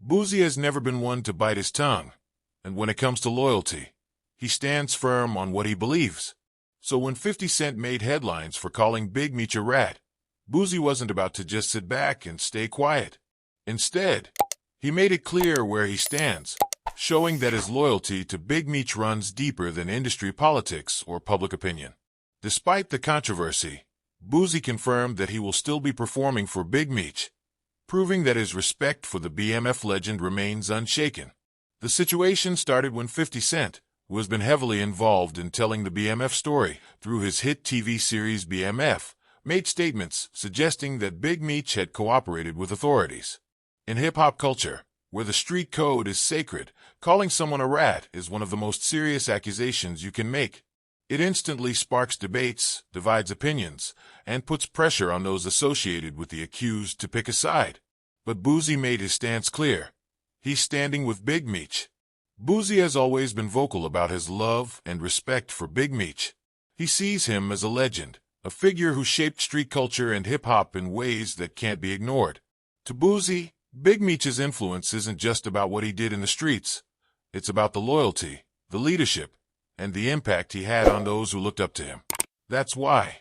Boozy has never been one to bite his tongue, and when it comes to loyalty, he stands firm on what he believes. So when 50 Cent made headlines for calling Big Meech a rat, Boozy wasn't about to just sit back and stay quiet. Instead, he made it clear where he stands, showing that his loyalty to Big Meech runs deeper than industry politics or public opinion. Despite the controversy, Boozy confirmed that he will still be performing for Big Meech, proving that his respect for the BMF legend remains unshaken. The situation started when 50 Cent, who has been heavily involved in telling the BMF story through his hit TV series BMF, made statements suggesting that Big Meech had cooperated with authorities. In hip-hop culture, where the street code is sacred, calling someone a rat is one of the most serious accusations you can make. It instantly sparks debates, divides opinions, and puts pressure on those associated with the accused to pick a side. But Boozy made his stance clear. He's standing with Big Meech. Boozy has always been vocal about his love and respect for Big Meech. He sees him as a legend, a figure who shaped street culture and hip-hop in ways that can't be ignored. To Boozy, Big Meech's influence isn't just about what he did in the streets. It's about the loyalty, the leadership, and the impact he had on those who looked up to him. That's why,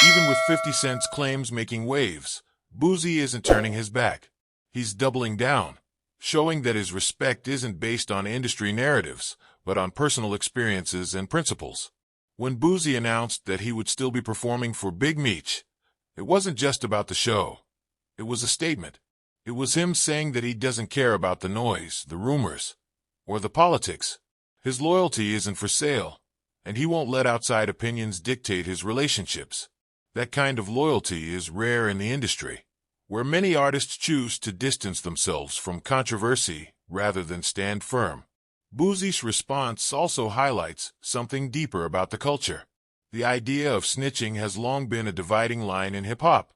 even with 50 Cent's claims making waves, Boozy isn't turning his back. He's doubling down, showing that his respect isn't based on industry narratives, but on personal experiences and principles. When Boozy announced that he would still be performing for Big Meech, it wasn't just about the show. It was a statement. It was him saying that he doesn't care about the noise, the rumors, or the politics. His loyalty isn't for sale, and he won't let outside opinions dictate his relationships. That kind of loyalty is rare in the industry, where many artists choose to distance themselves from controversy rather than stand firm. Boozy's response also highlights something deeper about the culture. The idea of snitching has long been a dividing line in hip-hop.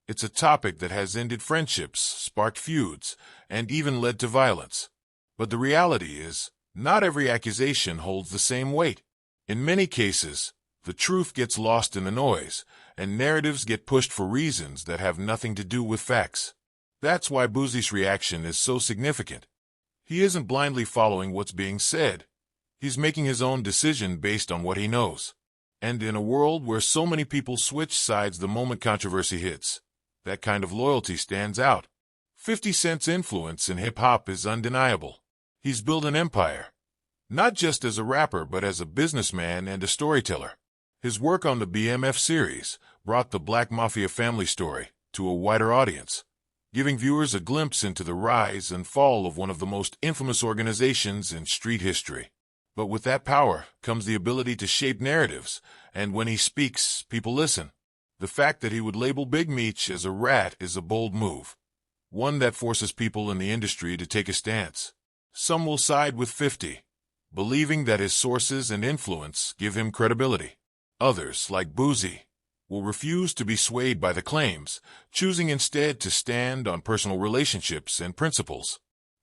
It's a topic that has ended friendships, sparked feuds, and even led to violence. But the reality is, not every accusation holds the same weight. In many cases, the truth gets lost in the noise, and narratives get pushed for reasons that have nothing to do with facts. That's why Boozy's reaction is so significant. He isn't blindly following what's being said. He's making his own decision based on what he knows. And in a world where so many people switch sides the moment controversy hits, that kind of loyalty stands out. 50 Cent's influence in hip-hop is undeniable. He's built an empire, not just as a rapper but as a businessman and a storyteller. His work on the BMF series brought the Black Mafia family story to a wider audience, giving viewers a glimpse into the rise and fall of one of the most infamous organizations in street history. But with that power comes the ability to shape narratives, and when he speaks, people listen. The fact that he would label Big Meech as a rat is a bold move, one that forces people in the industry to take a stance. Some will side with 50, believing that his sources and influence give him credibility. Others, like Boozy, will refuse to be swayed by the claims, choosing instead to stand on personal relationships and principles.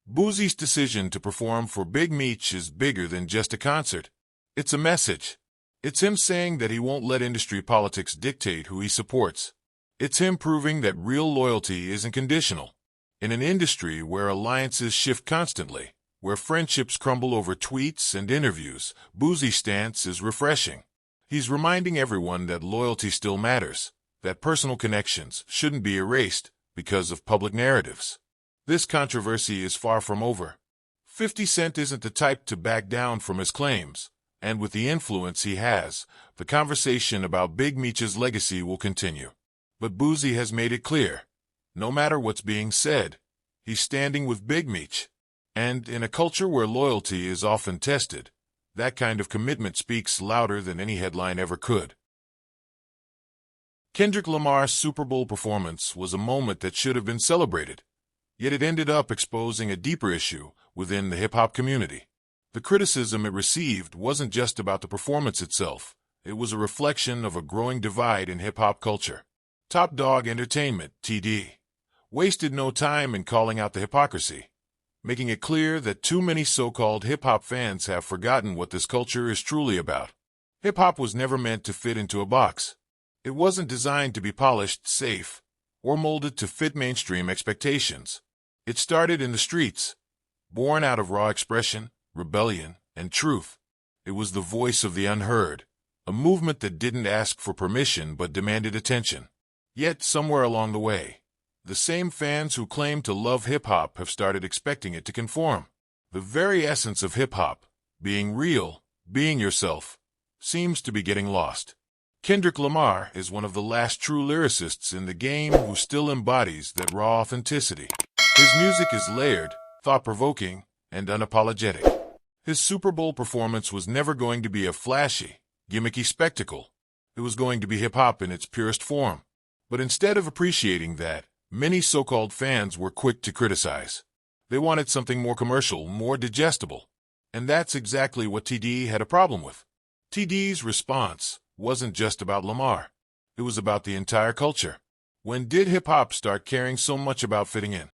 Boozy's decision to perform for Big Meech is bigger than just a concert. It's a message. It's him saying that he won't let industry politics dictate who he supports. It's him proving that real loyalty isn't conditional. In an industry where alliances shift constantly, where friendships crumble over tweets and interviews, Boozy's stance is refreshing. He's reminding everyone that loyalty still matters, that personal connections shouldn't be erased because of public narratives. This controversy is far from over. 50 Cent isn't the type to back down from his claims, and with the influence he has, the conversation about Big Meech's legacy will continue. But Boozy has made it clear, no matter what's being said, he's standing with Big Meech. And in a culture where loyalty is often tested, that kind of commitment speaks louder than any headline ever could. Kendrick Lamar's Super Bowl performance was a moment that should have been celebrated, yet it ended up exposing a deeper issue within the hip-hop community. The criticism it received wasn't just about the performance itself. It was a reflection of a growing divide in hip-hop culture. Top Dog Entertainment, TD, wasted no time in calling out the hypocrisy, making it clear that too many so-called hip-hop fans have forgotten what this culture is truly about. Hip-hop was never meant to fit into a box. It wasn't designed to be polished, safe, or molded to fit mainstream expectations. It started in the streets, born out of raw expression, rebellion, and truth. It was the voice of the unheard, a movement that didn't ask for permission but demanded attention. Yet, somewhere along the way, the same fans who claim to love hip-hop have started expecting it to conform. The very essence of hip-hop, being real, being yourself, seems to be getting lost. Kendrick Lamar is one of the last true lyricists in the game who still embodies that raw authenticity. His music is layered, thought-provoking, and unapologetic. His Super Bowl performance was never going to be a flashy, gimmicky spectacle. It was going to be hip-hop in its purest form. But instead of appreciating that, many so-called fans were quick to criticize. They wanted something more commercial, more digestible. And that's exactly what TD had a problem with. TD's response wasn't just about Lamar. It was about the entire culture. When did hip-hop start caring so much about fitting in?